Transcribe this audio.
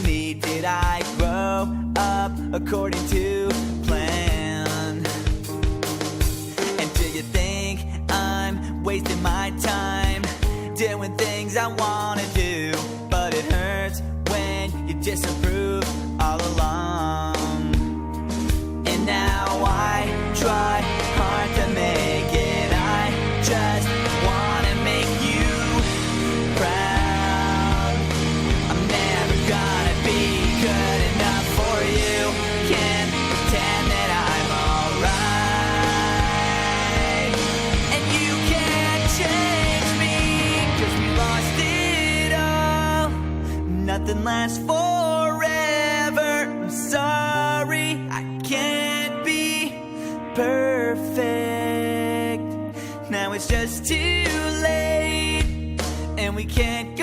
me did I grow up according to plan? And do you think I'm wasting my time doing things I wanna do? But it hurts when you disapprove all along. And now I try hard to make it. I just wanna make you proud. I'm never gonna be good enough for you. Can't pretend that I'm alright. And you can't change me, 'cause we lost it all. Nothing lasts forever. I'm sorry, I can't be perfect. Now it's just too late, and we can't